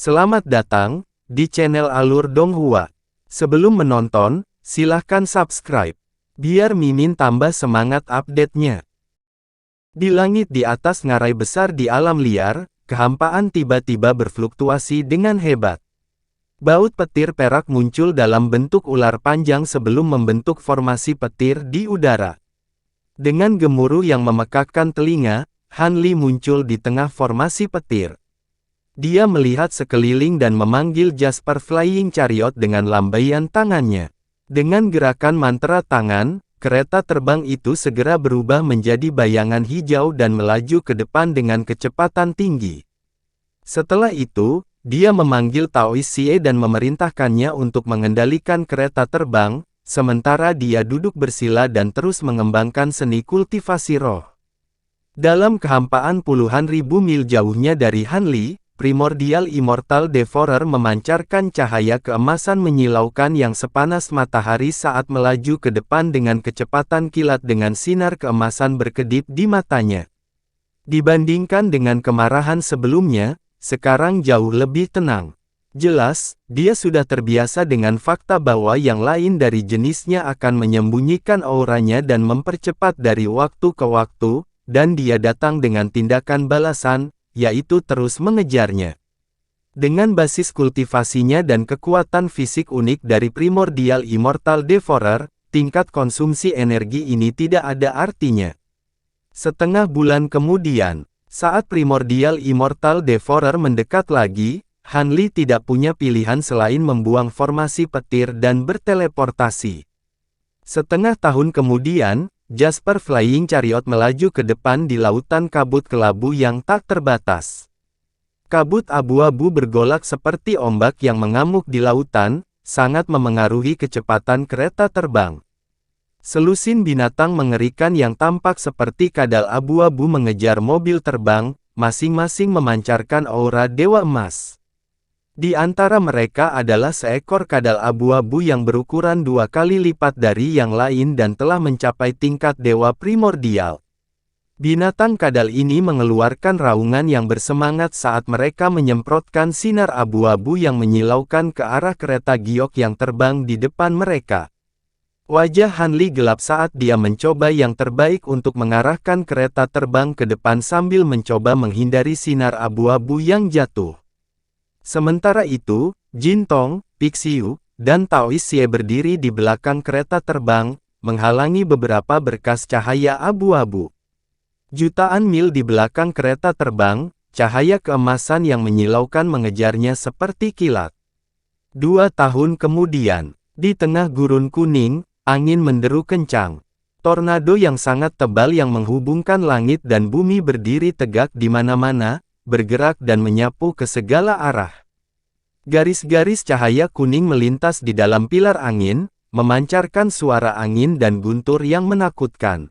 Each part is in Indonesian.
Selamat datang di channel Alur Donghua. Sebelum menonton, silahkan subscribe, biar Mimin tambah semangat update-nya. Di langit di atas ngarai besar di alam liar, kehampaan tiba-tiba berfluktuasi dengan hebat. Baut petir perak muncul dalam bentuk ular panjang sebelum membentuk formasi petir di udara. Dengan gemuruh yang memekakkan telinga, Han Li muncul di tengah formasi petir. Dia melihat sekeliling dan memanggil Jasper Flying Chariot dengan lambaian tangannya. Dengan gerakan mantra tangan, kereta terbang itu segera berubah menjadi bayangan hijau dan melaju ke depan dengan kecepatan tinggi. Setelah itu, dia memanggil Taois Xie dan memerintahkannya untuk mengendalikan kereta terbang, sementara dia duduk bersila dan terus mengembangkan seni kultivasi roh. Dalam kehampaan puluhan ribu mil jauhnya dari Han Li, Primordial Immortal Devourer memancarkan cahaya keemasan menyilaukan yang sepanas matahari saat melaju ke depan dengan kecepatan kilat dengan sinar keemasan berkedip di matanya. Dibandingkan dengan kemarahan sebelumnya, sekarang jauh lebih tenang. Jelas, dia sudah terbiasa dengan fakta bahwa yang lain dari jenisnya akan menyembunyikan auranya dan mempercepat dari waktu ke waktu, dan dia datang dengan tindakan balasan, yaitu terus mengejarnya. Dengan basis kultivasinya dan kekuatan fisik unik dari Primordial Immortal Devourer, tingkat konsumsi energi ini tidak ada artinya. Setengah bulan kemudian, saat Primordial Immortal Devourer mendekat lagi, Han Li tidak punya pilihan selain membuang formasi petir dan berteleportasi. Setengah tahun kemudian, Jasper Flying Chariot melaju ke depan di lautan kabut kelabu yang tak terbatas. Kabut abu-abu bergolak seperti ombak yang mengamuk di lautan, sangat memengaruhi kecepatan kereta terbang. Selusin binatang mengerikan yang tampak seperti kadal abu-abu mengejar mobil terbang, masing-masing memancarkan aura dewa emas. Di antara mereka adalah seekor kadal abu-abu yang berukuran 2 kali lipat dari yang lain dan telah mencapai tingkat dewa primordial. Binatang kadal ini mengeluarkan raungan yang bersemangat saat mereka menyemprotkan sinar abu-abu yang menyilaukan ke arah kereta giok yang terbang di depan mereka. Wajah Han Li gelap saat dia mencoba yang terbaik untuk mengarahkan kereta terbang ke depan sambil mencoba menghindari sinar abu-abu yang jatuh. Sementara itu, Jin Tong, Pixiu, dan Taois Xie berdiri di belakang kereta terbang, menghalangi beberapa berkas cahaya abu-abu. Jutaan mil di belakang kereta terbang, cahaya keemasan yang menyilaukan mengejarnya seperti kilat. 2 tahun kemudian, di tengah gurun kuning, angin menderu kencang. Tornado yang sangat tebal yang menghubungkan langit dan bumi berdiri tegak di mana-mana, bergerak dan menyapu ke segala arah. Garis-garis cahaya kuning melintas di dalam pilar angin, memancarkan suara angin dan guntur yang menakutkan.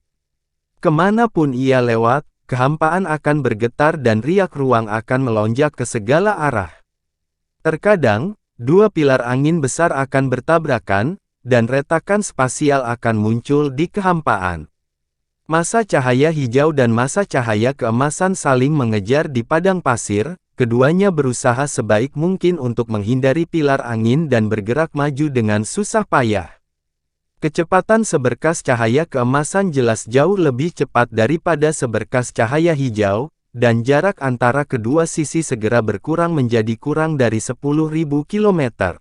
Kemanapun ia lewat, kehampaan akan bergetar dan riak ruang akan melonjak ke segala arah. Terkadang, 2 pilar angin besar akan bertabrakan, dan retakan spasial akan muncul di kehampaan. Massa cahaya hijau dan massa cahaya keemasan saling mengejar di padang pasir, keduanya berusaha sebaik mungkin untuk menghindari pilar angin dan bergerak maju dengan susah payah. Kecepatan seberkas cahaya keemasan jelas jauh lebih cepat daripada seberkas cahaya hijau, dan jarak antara kedua sisi segera berkurang menjadi kurang dari 10.000 km.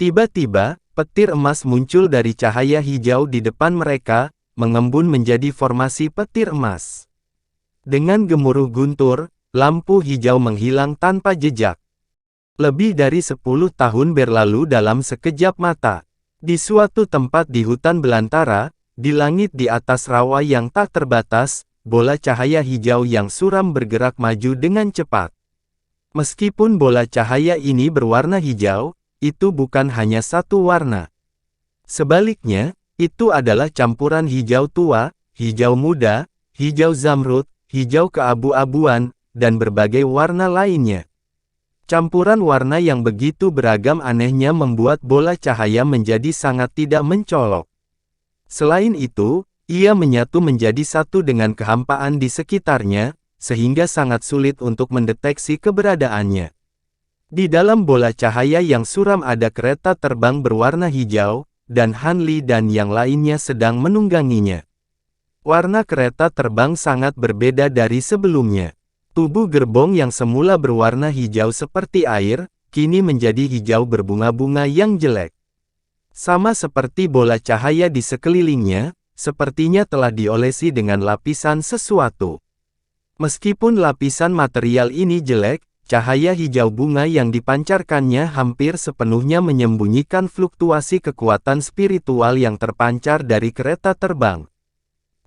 Tiba-tiba, petir emas muncul dari cahaya hijau di depan mereka, mengembun menjadi formasi petir emas. Dengan gemuruh guntur, lampu hijau menghilang tanpa jejak. Lebih dari 10 tahun berlalu dalam sekejap mata. Di suatu tempat di hutan belantara, di langit di atas rawa yang tak terbatas, bola cahaya hijau yang suram bergerak maju dengan cepat. Meskipun bola cahaya ini berwarna hijau, itu bukan hanya satu warna. Sebaliknya, itu adalah campuran hijau tua, hijau muda, hijau zamrud, hijau keabu-abuan, dan berbagai warna lainnya. Campuran warna yang begitu beragam anehnya membuat bola cahaya menjadi sangat tidak mencolok. Selain itu, ia menyatu menjadi satu dengan kehampaan di sekitarnya, sehingga sangat sulit untuk mendeteksi keberadaannya. Di dalam bola cahaya yang suram ada kereta terbang berwarna hijau, dan Han Li dan yang lainnya sedang menungganginya. Warna kereta terbang sangat berbeda dari sebelumnya. Tubuh gerbong yang semula berwarna hijau seperti air, kini menjadi hijau berbunga-bunga yang jelek. Sama seperti bola cahaya di sekelilingnya, sepertinya telah diolesi dengan lapisan sesuatu. Meskipun lapisan material ini jelek, cahaya hijau bunga yang dipancarkannya hampir sepenuhnya menyembunyikan fluktuasi kekuatan spiritual yang terpancar dari kereta terbang.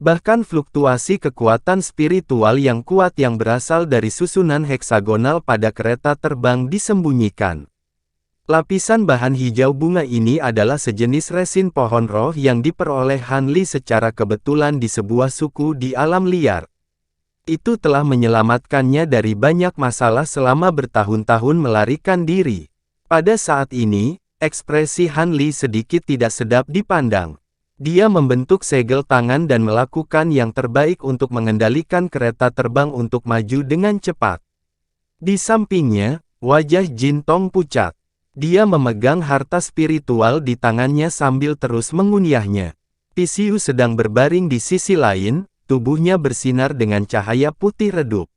Bahkan fluktuasi kekuatan spiritual yang kuat yang berasal dari susunan heksagonal pada kereta terbang disembunyikan. Lapisan bahan hijau bunga ini adalah sejenis resin pohon roh yang diperoleh Han Li secara kebetulan di sebuah suku di alam liar. Itu telah menyelamatkannya dari banyak masalah selama bertahun-tahun melarikan diri. Pada saat ini, ekspresi Han Li sedikit tidak sedap dipandang. Dia membentuk segel tangan dan melakukan yang terbaik untuk mengendalikan kereta terbang untuk maju dengan cepat. Di sampingnya, wajah Jin Tong pucat. Dia memegang harta spiritual di tangannya sambil terus mengunyahnya. Pisiu sedang berbaring di sisi lain, tubuhnya bersinar dengan cahaya putih redup.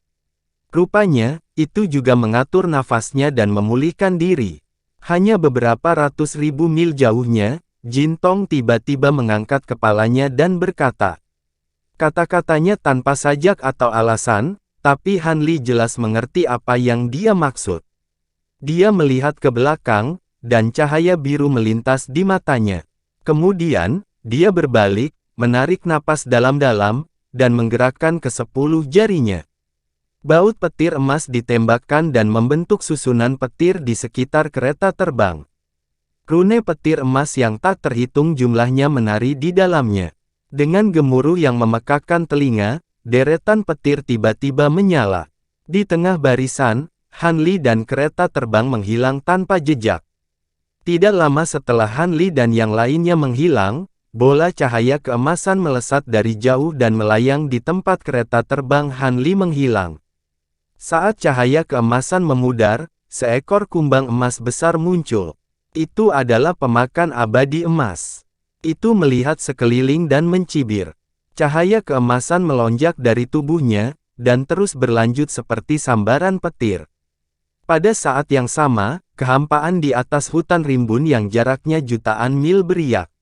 Rupanya, itu juga mengatur nafasnya dan memulihkan diri. Hanya beberapa ratus ribu mil jauhnya, Jin Tong tiba-tiba mengangkat kepalanya dan berkata. Kata-katanya tanpa sajak atau alasan, tapi Han Li jelas mengerti apa yang dia maksud. Dia melihat ke belakang, dan cahaya biru melintas di matanya. Kemudian, dia berbalik, menarik napas dalam-dalam, dan menggerakkan ke-10 jarinya. Baut petir emas ditembakkan dan membentuk susunan petir di sekitar kereta terbang. Rune petir emas yang tak terhitung jumlahnya menari di dalamnya. Dengan gemuruh yang memekakkan telinga, deretan petir tiba-tiba menyala. Di tengah barisan, Han Li dan kereta terbang menghilang tanpa jejak. Tidak lama setelah Han Li dan yang lainnya menghilang, bola cahaya keemasan melesat dari jauh dan melayang di tempat kereta terbang Han Li menghilang. Saat cahaya keemasan memudar, seekor kumbang emas besar muncul. Itu adalah pemakan abadi emas. Itu melihat sekeliling dan mencibir. Cahaya keemasan melonjak dari tubuhnya, dan terus berlanjut seperti sambaran petir. Pada saat yang sama, kehampaan di atas hutan rimbun yang jaraknya jutaan mil beriak.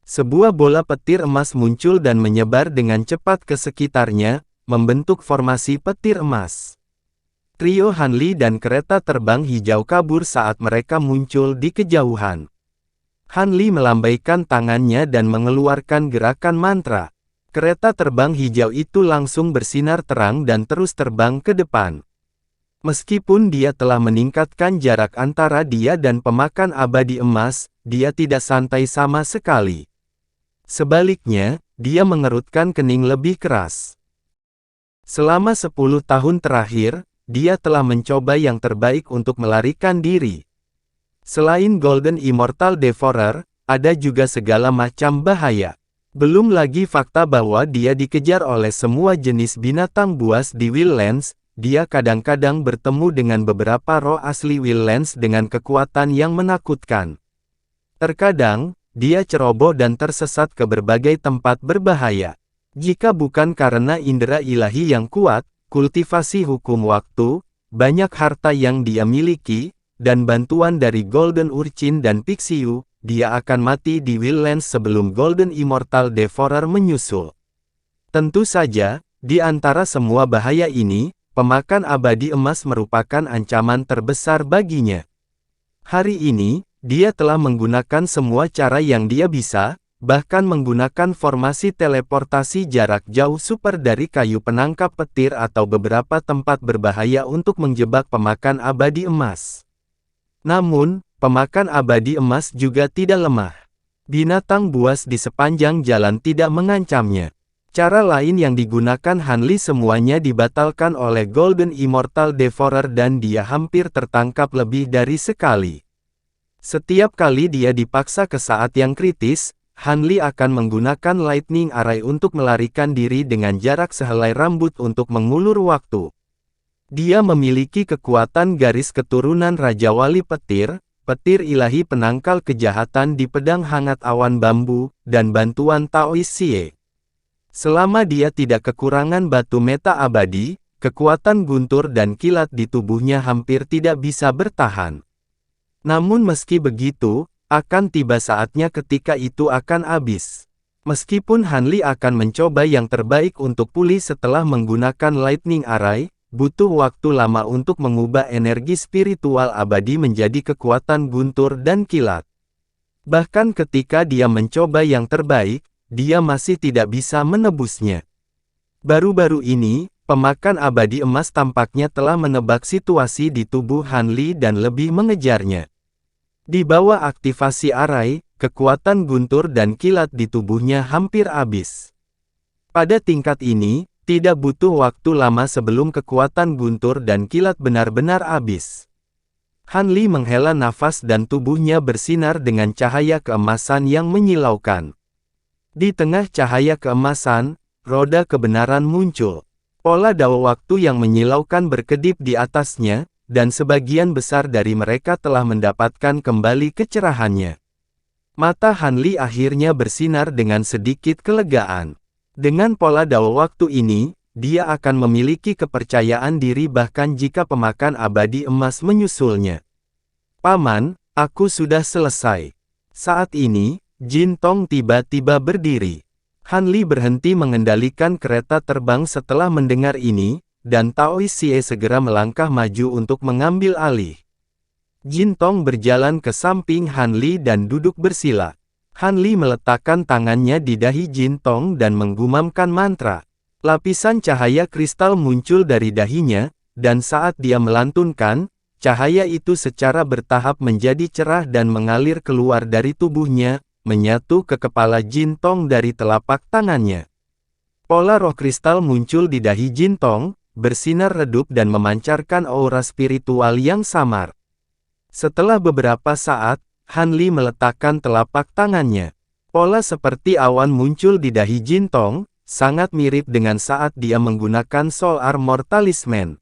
Sebuah bola petir emas muncul dan menyebar dengan cepat ke sekitarnya, membentuk formasi petir emas. Trio Han Li dan kereta terbang hijau kabur saat mereka muncul di kejauhan. Han Li melambaikan tangannya dan mengeluarkan gerakan mantra. Kereta terbang hijau itu langsung bersinar terang dan terus terbang ke depan. Meskipun dia telah meningkatkan jarak antara dia dan pemakan abadi emas, dia tidak santai sama sekali. Sebaliknya, dia mengerutkan kening lebih keras. Selama 10 tahun terakhir, dia telah mencoba yang terbaik untuk melarikan diri. Selain Golden Immortal Devourer, ada juga segala macam bahaya. Belum lagi fakta bahwa dia dikejar oleh semua jenis binatang buas di Wildlands, dia kadang-kadang bertemu dengan beberapa roh asli Wildlands dengan kekuatan yang menakutkan. Terkadang, dia ceroboh dan tersesat ke berbagai tempat berbahaya. Jika bukan karena indera ilahi yang kuat, kultivasi hukum waktu, banyak harta yang dia miliki, dan bantuan dari Golden Urchin dan Pixiu, dia akan mati di Wildlands sebelum Golden Immortal Devourer menyusul. Tentu saja, di antara semua bahaya ini, pemakan abadi emas merupakan ancaman terbesar baginya. Hari ini, dia telah menggunakan semua cara yang dia bisa, bahkan menggunakan formasi teleportasi jarak jauh super dari kayu penangkap petir atau beberapa tempat berbahaya untuk menjebak pemakan abadi emas. Namun, pemakan abadi emas juga tidak lemah. Binatang buas di sepanjang jalan tidak mengancamnya. Cara lain yang digunakan Han Li semuanya dibatalkan oleh Golden Immortal Devourer dan dia hampir tertangkap lebih dari sekali. Setiap kali dia dipaksa ke saat yang kritis, Han Li akan menggunakan Lightning Array untuk melarikan diri dengan jarak sehelai rambut untuk mengulur waktu. Dia memiliki kekuatan garis keturunan Raja Wali Petir, petir ilahi penangkal kejahatan di pedang hangat awan bambu, dan bantuan Taoist Xie. Selama dia tidak kekurangan batu meta abadi, kekuatan guntur dan kilat di tubuhnya hampir tidak bisa bertahan. Namun meski begitu, akan tiba saatnya ketika itu akan habis. Meskipun Han Li akan mencoba yang terbaik untuk pulih setelah menggunakan Lightning Array, butuh waktu lama untuk mengubah energi spiritual abadi menjadi kekuatan guntur dan kilat. Bahkan ketika dia mencoba yang terbaik, dia masih tidak bisa menebusnya. Baru-baru ini, pemakan abadi emas tampaknya telah menebak situasi di tubuh Han Li dan lebih mengejarnya. Di bawah aktivasi Array, kekuatan guntur dan kilat di tubuhnya hampir habis. Pada tingkat ini, tidak butuh waktu lama sebelum kekuatan guntur dan kilat benar-benar habis. Han Li menghela nafas dan tubuhnya bersinar dengan cahaya keemasan yang menyilaukan. Di tengah cahaya keemasan, roda kebenaran muncul. Pola dao waktu yang menyilaukan berkedip di atasnya, dan sebagian besar dari mereka telah mendapatkan kembali kecerahannya. Mata Han Li akhirnya bersinar dengan sedikit kelegaan. Dengan pola dao waktu ini, dia akan memiliki kepercayaan diri bahkan jika pemakan abadi emas menyusulnya. Paman, aku sudah selesai. Saat ini, Jin Tong tiba-tiba berdiri. Han Li berhenti mengendalikan kereta terbang setelah mendengar ini, dan Taoist Xie segera melangkah maju untuk mengambil alih. Jin Tong berjalan ke samping Han Li dan duduk bersila. Han Li meletakkan tangannya di dahi Jin Tong dan menggumamkan mantra. Lapisan cahaya kristal muncul dari dahinya, dan saat dia melantunkan, cahaya itu secara bertahap menjadi cerah dan mengalir keluar dari tubuhnya, menyatu ke kepala Jin Tong dari telapak tangannya. Pola roh kristal muncul di dahi Jin Tong, bersinar redup dan memancarkan aura spiritual yang samar. Setelah beberapa saat, Han Li meletakkan telapak tangannya. Pola seperti awan muncul di dahi Jin Tong, sangat mirip dengan saat dia menggunakan Soul Armor Talisman.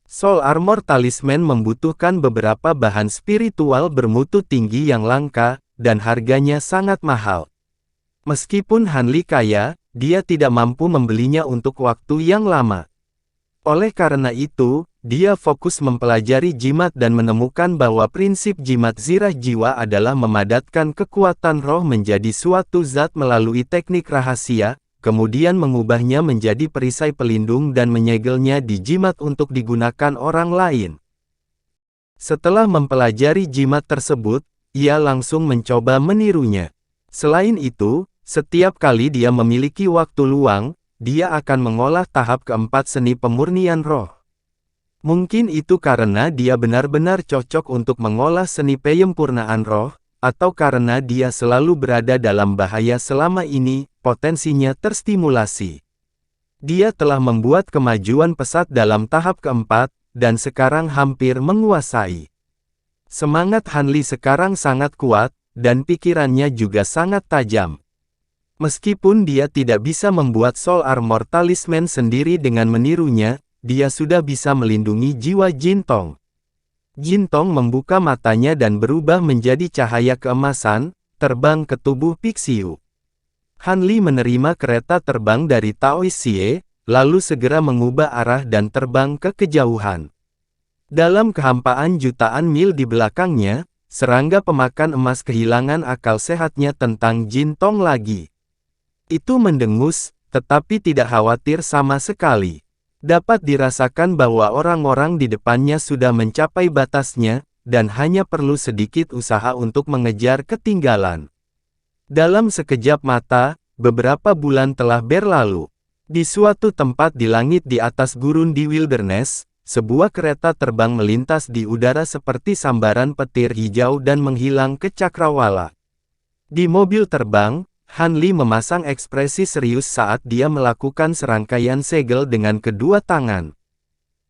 Soul Armor Talisman membutuhkan beberapa bahan spiritual bermutu tinggi yang langka, dan harganya sangat mahal. Meskipun Han Li kaya, dia tidak mampu membelinya untuk waktu yang lama. Oleh karena itu, dia fokus mempelajari jimat dan menemukan bahwa prinsip jimat zirah jiwa adalah memadatkan kekuatan roh menjadi suatu zat melalui teknik rahasia, kemudian mengubahnya menjadi perisai pelindung dan menyegelnya di jimat untuk digunakan orang lain. Setelah mempelajari jimat tersebut, ia langsung mencoba menirunya. Selain itu, setiap kali dia memiliki waktu luang, dia akan mengolah tahap keempat seni pemurnian roh. Mungkin itu karena dia benar-benar cocok untuk mengolah seni penyempurnaan roh, atau karena dia selalu berada dalam bahaya selama ini, potensinya terstimulasi. Dia telah membuat kemajuan pesat dalam tahap keempat, dan sekarang hampir menguasai. Semangat Han Li sekarang sangat kuat, dan pikirannya juga sangat tajam. Meskipun dia tidak bisa membuat Soul Armor Talisman sendiri dengan menirunya, dia sudah bisa melindungi jiwa Jin Tong. Jin Tong membuka matanya dan berubah menjadi cahaya keemasan, terbang ke tubuh Pixiu. Han Li menerima kereta terbang dari Taoist Xie, lalu segera mengubah arah dan terbang ke kejauhan. Dalam kehampaan jutaan mil di belakangnya, serangga pemakan emas kehilangan akal sehatnya tentang Jin Tong lagi. Itu mendengus, tetapi tidak khawatir sama sekali. Dapat dirasakan bahwa orang-orang di depannya sudah mencapai batasnya, dan hanya perlu sedikit usaha untuk mengejar ketinggalan. Dalam sekejap mata, beberapa bulan telah berlalu. Di suatu tempat di langit di atas gurun di Wilderness, sebuah kereta terbang melintas di udara seperti sambaran petir hijau dan menghilang ke cakrawala. Di mobil terbang, Han Li memasang ekspresi serius saat dia melakukan serangkaian segel dengan kedua tangan.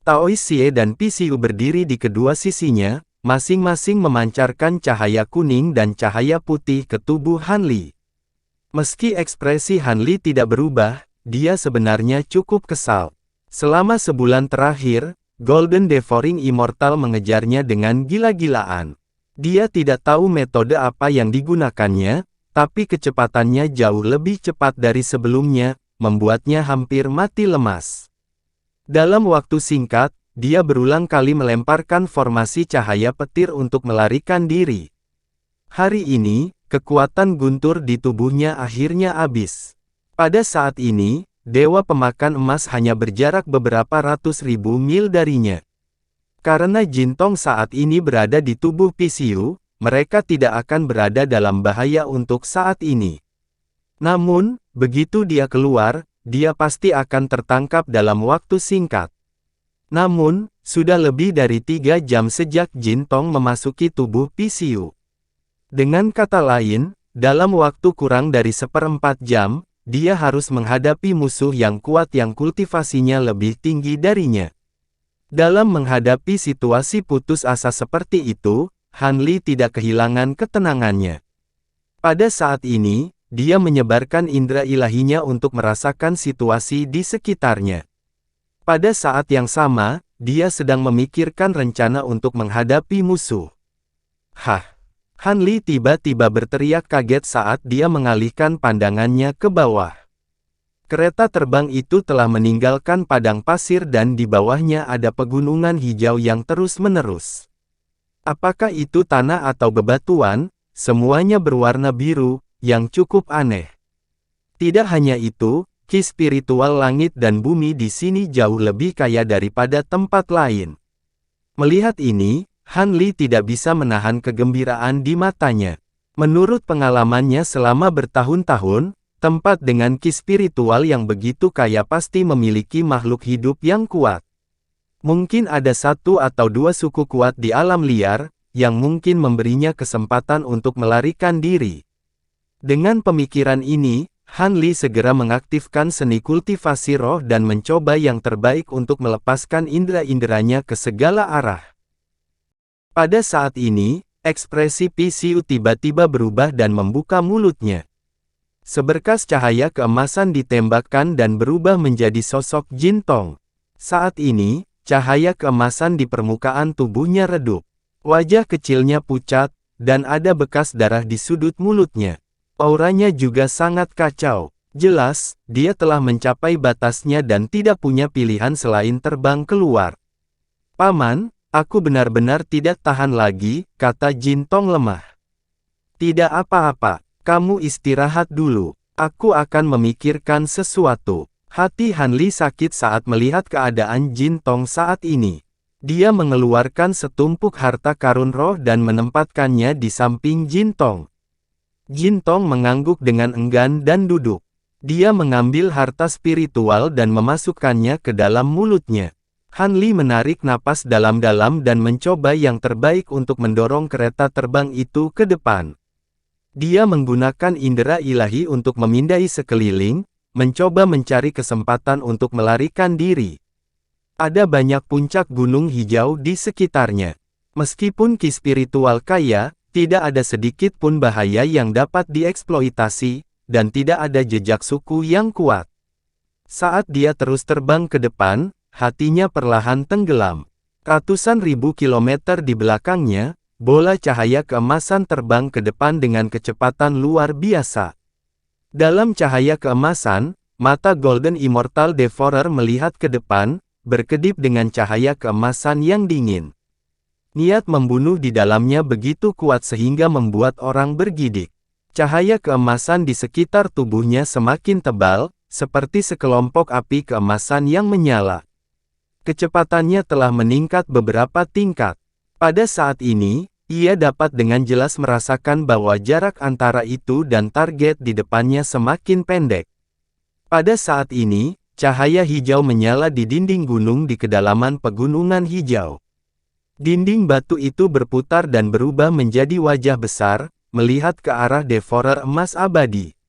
Taoist Xie dan Pixiu berdiri di kedua sisinya, masing-masing memancarkan cahaya kuning dan cahaya putih ke tubuh Han Li. Meski ekspresi Han Li tidak berubah, dia sebenarnya cukup kesal. Selama sebulan terakhir, Golden Devouring Immortal mengejarnya dengan gila-gilaan. Dia tidak tahu metode apa yang digunakannya, tapi kecepatannya jauh lebih cepat dari sebelumnya, membuatnya hampir mati lemas. Dalam waktu singkat, dia berulang kali melemparkan formasi cahaya petir untuk melarikan diri. Hari ini, kekuatan guntur di tubuhnya akhirnya habis. Pada saat ini, Dewa Pemakan Emas hanya berjarak beberapa ratus ribu mil darinya. Karena Jin Tong saat ini berada di tubuh PCU, mereka tidak akan berada dalam bahaya untuk saat ini. Namun, begitu dia keluar, dia pasti akan tertangkap dalam waktu singkat. Namun, sudah lebih dari 3 jam sejak Jin Tong memasuki tubuh PCU. Dengan kata lain, dalam waktu kurang dari 1/4 jam, dia harus menghadapi musuh yang kuat yang kultivasinya lebih tinggi darinya. Dalam menghadapi situasi putus asa seperti itu, Han Li tidak kehilangan ketenangannya. Pada saat ini, dia menyebarkan indera ilahinya untuk merasakan situasi di sekitarnya. Pada saat yang sama, dia sedang memikirkan rencana untuk menghadapi musuh. Hah! Han Li tiba-tiba berteriak kaget saat dia mengalihkan pandangannya ke bawah. Kereta terbang itu telah meninggalkan padang pasir dan di bawahnya ada pegunungan hijau yang terus-menerus. Apakah itu tanah atau bebatuan? Semuanya berwarna biru, yang cukup aneh. Tidak hanya itu, ki spiritual langit dan bumi di sini jauh lebih kaya daripada tempat lain. Melihat ini, Han Li tidak bisa menahan kegembiraan di matanya. Menurut pengalamannya selama bertahun-tahun, tempat dengan ki spiritual yang begitu kaya pasti memiliki makhluk hidup yang kuat. Mungkin ada 1 atau 2 suku kuat di alam liar, yang mungkin memberinya kesempatan untuk melarikan diri. Dengan pemikiran ini, Han Li segera mengaktifkan seni kultivasi roh dan mencoba yang terbaik untuk melepaskan indera-inderanya ke segala arah. Pada saat ini, ekspresi PCU tiba-tiba berubah dan membuka mulutnya. Seberkas cahaya keemasan ditembakkan dan berubah menjadi sosok Jin Tong. Saat ini, cahaya keemasan di permukaan tubuhnya redup. Wajah kecilnya pucat, dan ada bekas darah di sudut mulutnya. Auranya juga sangat kacau. Jelas, dia telah mencapai batasnya dan tidak punya pilihan selain terbang keluar. Paman, aku benar-benar tidak tahan lagi, kata Jin Tong lemah. Tidak apa-apa, kamu istirahat dulu. Aku akan memikirkan sesuatu. Hati Han Li sakit saat melihat keadaan Jin Tong saat ini. Dia mengeluarkan setumpuk harta karun roh dan menempatkannya di samping Jin Tong. Jin Tong mengangguk dengan enggan dan duduk. Dia mengambil harta spiritual dan memasukkannya ke dalam mulutnya. Han Li menarik napas dalam-dalam dan mencoba yang terbaik untuk mendorong kereta terbang itu ke depan. Dia menggunakan indera ilahi untuk memindai sekeliling, mencoba mencari kesempatan untuk melarikan diri. Ada banyak puncak gunung hijau di sekitarnya. Meskipun ki spiritual kaya, tidak ada sedikit pun bahaya yang dapat dieksploitasi, dan tidak ada jejak suku yang kuat. Saat dia terus terbang ke depan, hatinya perlahan tenggelam. Ratusan ribu kilometer di belakangnya, bola cahaya keemasan terbang ke depan dengan kecepatan luar biasa. Dalam cahaya keemasan, mata Golden Immortal Devourer melihat ke depan, berkedip dengan cahaya keemasan yang dingin. Niat membunuh di dalamnya begitu kuat sehingga membuat orang bergidik. Cahaya keemasan di sekitar tubuhnya semakin tebal, seperti sekelompok api keemasan yang menyala. Kecepatannya telah meningkat beberapa tingkat. Pada saat ini, ia dapat dengan jelas merasakan bahwa jarak antara itu dan target di depannya semakin pendek. Pada saat ini, cahaya hijau menyala di dinding gunung di kedalaman pegunungan hijau. Dinding batu itu berputar dan berubah menjadi wajah besar, melihat ke arah Devourer emas abadi.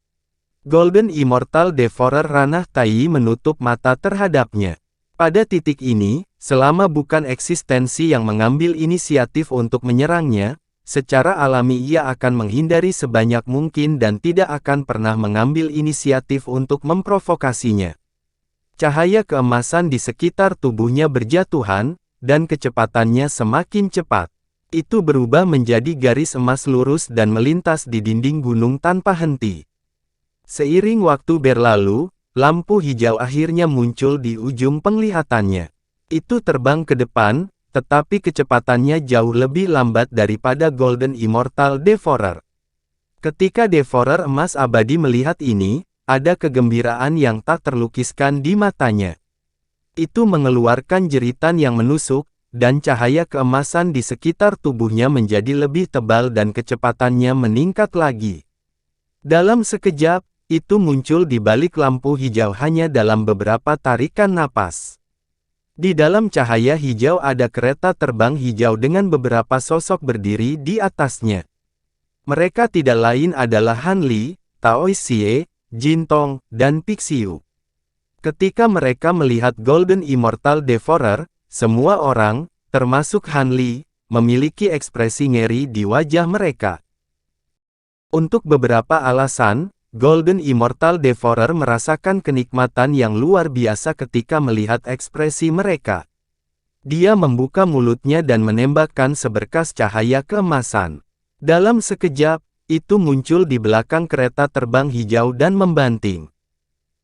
Golden Immortal Devourer Ranah Tai menutup mata terhadapnya. Pada titik ini, selama bukan eksistensi yang mengambil inisiatif untuk menyerangnya, secara alami ia akan menghindari sebanyak mungkin dan tidak akan pernah mengambil inisiatif untuk memprovokasinya. Cahaya keemasan di sekitar tubuhnya berjatuhan, dan kecepatannya semakin cepat. Itu berubah menjadi garis emas lurus dan melintas di dinding gunung tanpa henti. Seiring waktu berlalu, lampu hijau akhirnya muncul di ujung penglihatannya. Itu terbang ke depan, tetapi kecepatannya jauh lebih lambat daripada Golden Immortal Devourer. Ketika Devourer emas abadi melihat ini, ada kegembiraan yang tak terlukiskan di matanya. Itu mengeluarkan jeritan yang menusuk, dan cahaya keemasan di sekitar tubuhnya menjadi lebih tebal dan kecepatannya meningkat lagi. Dalam sekejap, itu muncul di balik lampu hijau hanya dalam beberapa tarikan napas. Di dalam cahaya hijau ada kereta terbang hijau dengan beberapa sosok berdiri di atasnya. Mereka tidak lain adalah Han Li, Tao Xie, Jin Tong, dan Pixiu. Ketika mereka melihat Golden Immortal Devourer, semua orang, termasuk Han Li, memiliki ekspresi ngeri di wajah mereka. Untuk beberapa alasan, Golden Immortal Devourer merasakan kenikmatan yang luar biasa ketika melihat ekspresi mereka. Dia membuka mulutnya dan menembakkan seberkas cahaya keemasan. Dalam sekejap, itu muncul di belakang kereta terbang hijau dan membanting.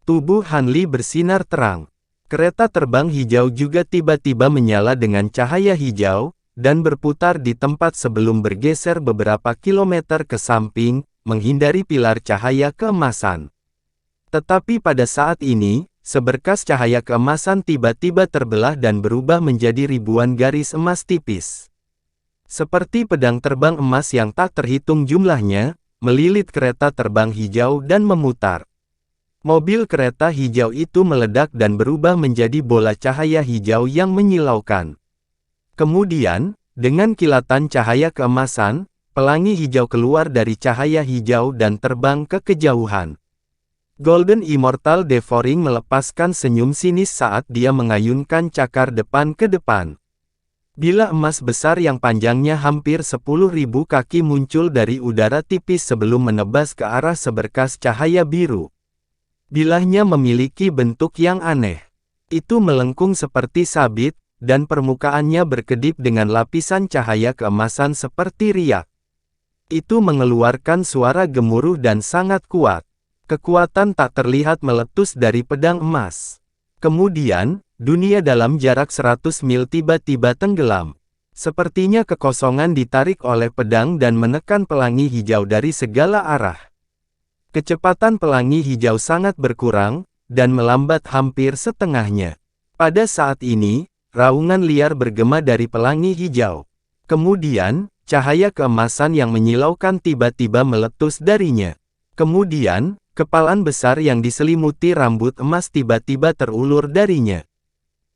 Tubuh Han Li bersinar terang. Kereta terbang hijau juga tiba-tiba menyala dengan cahaya hijau, dan berputar di tempat sebelum bergeser beberapa kilometer ke samping, menghindari pilar cahaya keemasan. Tetapi pada saat ini, seberkas cahaya keemasan tiba-tiba terbelah dan berubah menjadi ribuan garis emas tipis. Seperti pedang terbang emas yang tak terhitung jumlahnya, melilit kereta terbang hijau dan memutar. Mobil kereta hijau itu meledak dan berubah menjadi bola cahaya hijau yang menyilaukan. Kemudian, dengan kilatan cahaya keemasan, pelangi hijau keluar dari cahaya hijau dan terbang ke kejauhan. Golden Immortal Devouring melepaskan senyum sinis saat dia mengayunkan cakar depan ke depan. Bila emas besar yang panjangnya hampir 10.000 kaki muncul dari udara tipis sebelum menebas ke arah seberkas cahaya biru. Bilahnya memiliki bentuk yang aneh. Itu melengkung seperti sabit, dan permukaannya berkedip dengan lapisan cahaya keemasan seperti riak. Itu mengeluarkan suara gemuruh dan sangat kuat. Kekuatan tak terlihat meletus dari pedang emas. Kemudian, dunia dalam jarak 100 mil tiba-tiba tenggelam. Sepertinya kekosongan ditarik oleh pedang dan menekan pelangi hijau dari segala arah. Kecepatan pelangi hijau sangat berkurang, dan melambat hampir setengahnya. Pada saat ini, raungan liar bergema dari pelangi hijau. Kemudian, cahaya keemasan yang menyilaukan tiba-tiba meletus darinya. Kemudian, kepalan besar yang diselimuti rambut emas tiba-tiba terulur darinya.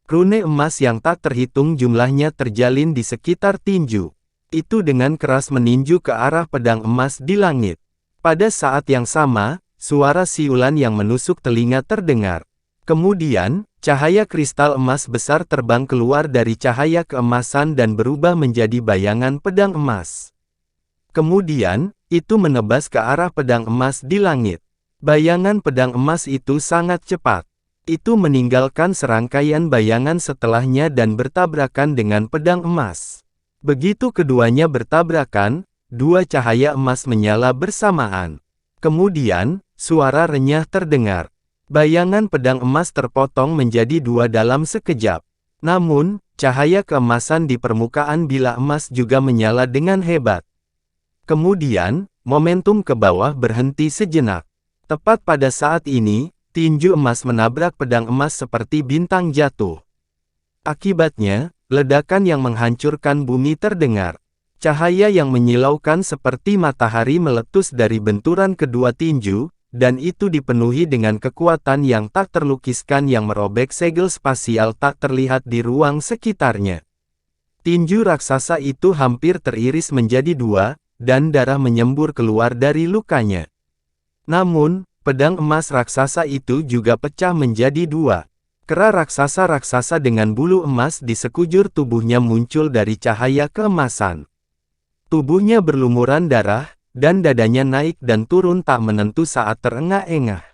Rune emas yang tak terhitung jumlahnya terjalin di sekitar tinju. Itu dengan keras meninju ke arah pedang emas di langit. Pada saat yang sama, suara siulan yang menusuk telinga terdengar. Kemudian, cahaya kristal emas besar terbang keluar dari cahaya keemasan dan berubah menjadi bayangan pedang emas. Kemudian, itu menebas ke arah pedang emas di langit. Bayangan pedang emas itu sangat cepat. Itu meninggalkan serangkaian bayangan setelahnya dan bertabrakan dengan pedang emas. Begitu keduanya bertabrakan, dua cahaya emas menyala bersamaan. Kemudian, suara renyah terdengar. Bayangan pedang emas terpotong menjadi dua dalam sekejap. Namun, cahaya keemasan di permukaan bilah emas juga menyala dengan hebat. Kemudian, momentum ke bawah berhenti sejenak. Tepat pada saat ini, tinju emas menabrak pedang emas seperti bintang jatuh. Akibatnya, ledakan yang menghancurkan bumi terdengar. Cahaya yang menyilaukan seperti matahari meletus dari benturan kedua tinju, dan itu dipenuhi dengan kekuatan yang tak terlukiskan yang merobek segel spasial tak terlihat di ruang sekitarnya. Tinju raksasa itu hampir teriris menjadi dua, dan darah menyembur keluar dari lukanya. Namun, pedang emas raksasa itu juga pecah menjadi dua. Kera raksasa-raksasa dengan bulu emas di sekujur tubuhnya muncul dari cahaya keemasan. Tubuhnya berlumuran darah, dan dadanya naik dan turun tak menentu saat terengah-engah.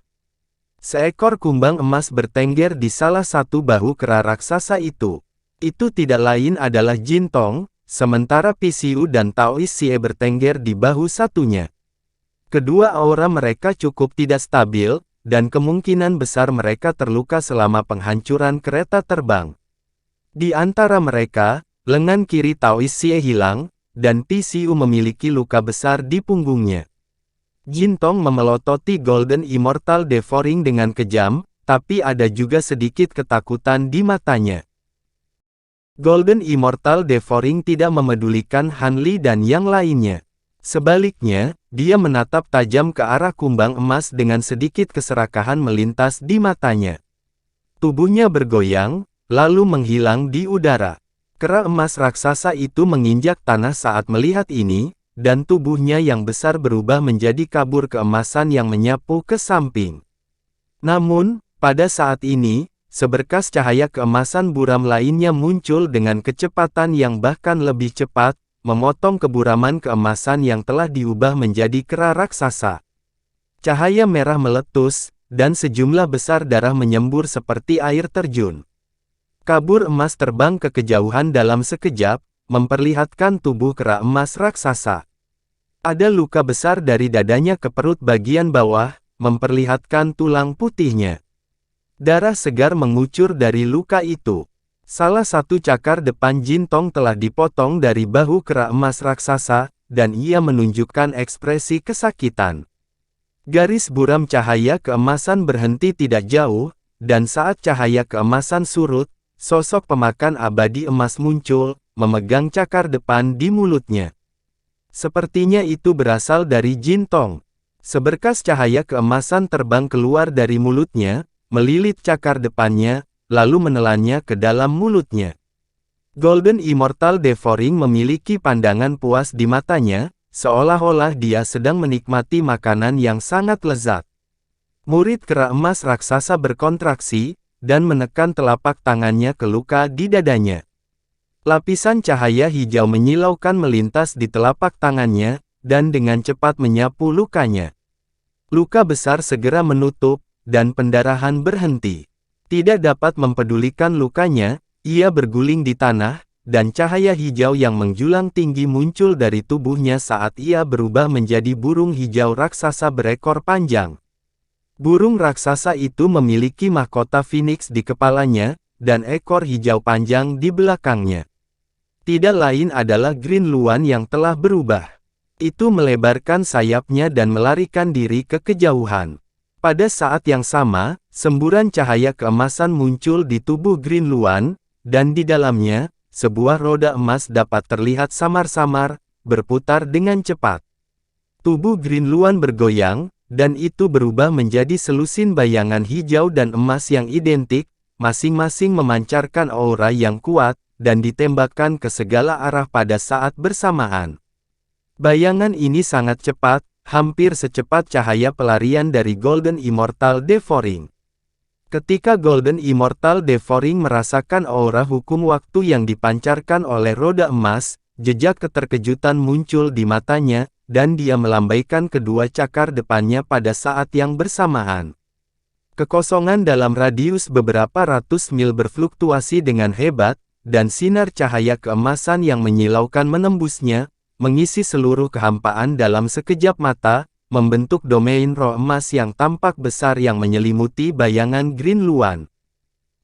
Seekor kumbang emas bertengger di salah satu bahu kera raksasa itu. Itu tidak lain adalah Jin Tong, sementara PCU dan Taois Xie bertengger di bahu satunya. Kedua aura mereka cukup tidak stabil, dan kemungkinan besar mereka terluka selama penghancuran kereta terbang. Di antara mereka, lengan kiri Taois Xie hilang, dan PCU memiliki luka besar di punggungnya. Jin Tong memelototi Golden Immortal Devouring dengan kejam, tapi ada juga sedikit ketakutan di matanya. Golden Immortal Devouring tidak memedulikan Han Li dan yang lainnya. Sebaliknya, dia menatap tajam ke arah kumbang emas dengan sedikit keserakahan melintas di matanya. Tubuhnya bergoyang, lalu menghilang di udara. Kera emas raksasa itu menginjak tanah saat melihat ini, dan tubuhnya yang besar berubah menjadi kabur keemasan yang menyapu ke samping. Namun, pada saat ini, seberkas cahaya keemasan buram lainnya muncul dengan kecepatan yang bahkan lebih cepat, memotong keburaman keemasan yang telah diubah menjadi kera raksasa. Cahaya merah meletus, dan sejumlah besar darah menyembur seperti air terjun. Kabur emas terbang ke kejauhan dalam sekejap, memperlihatkan tubuh kera emas raksasa. Ada luka besar dari dadanya ke perut bagian bawah, memperlihatkan tulang putihnya. Darah segar mengucur dari luka itu. Salah satu cakar depan Jin Tong telah dipotong dari bahu kera emas raksasa, dan ia menunjukkan ekspresi kesakitan. Garis buram cahaya keemasan berhenti tidak jauh, dan saat cahaya keemasan surut, sosok pemakan abadi emas muncul, memegang cakar depan di mulutnya. Sepertinya itu berasal dari Jin Tong. Seberkas cahaya keemasan terbang keluar dari mulutnya, melilit cakar depannya, lalu menelannya ke dalam mulutnya. Golden Immortal Devouring memiliki pandangan puas di matanya, seolah-olah dia sedang menikmati makanan yang sangat lezat. Murid kera emas raksasa berkontraksi, dan menekan telapak tangannya ke luka di dadanya. Lapisan cahaya hijau menyilaukan melintas di telapak tangannya, dan dengan cepat menyapu lukanya. Luka besar segera menutup, dan pendarahan berhenti. Tidak dapat mempedulikan lukanya, ia berguling di tanah, dan cahaya hijau yang menjulang tinggi muncul dari tubuhnya saat ia berubah menjadi burung hijau raksasa berekor panjang. Burung raksasa itu memiliki mahkota Phoenix di kepalanya, dan ekor hijau panjang di belakangnya. Tidak lain adalah Green Luan yang telah berubah. Itu melebarkan sayapnya dan melarikan diri ke kejauhan. Pada saat yang sama, semburan cahaya keemasan muncul di tubuh Green Luan, dan di dalamnya, sebuah roda emas dapat terlihat samar-samar, berputar dengan cepat. Tubuh Green Luan bergoyang, dan itu berubah menjadi selusin bayangan hijau dan emas yang identik, masing-masing memancarkan aura yang kuat, dan ditembakkan ke segala arah pada saat bersamaan. Bayangan ini sangat cepat, hampir secepat cahaya pelarian dari Golden Immortal Devouring. Ketika Golden Immortal Devouring merasakan aura hukum waktu yang dipancarkan oleh roda emas, jejak keterkejutan muncul di matanya, dan dia melambaikan kedua cakar depannya pada saat yang bersamaan. Kekosongan dalam radius beberapa ratus mil berfluktuasi dengan hebat, dan sinar cahaya keemasan yang menyilaukan menembusnya, mengisi seluruh kehampaan dalam sekejap mata, membentuk domain roh emas yang tampak besar yang menyelimuti bayangan Green Luan.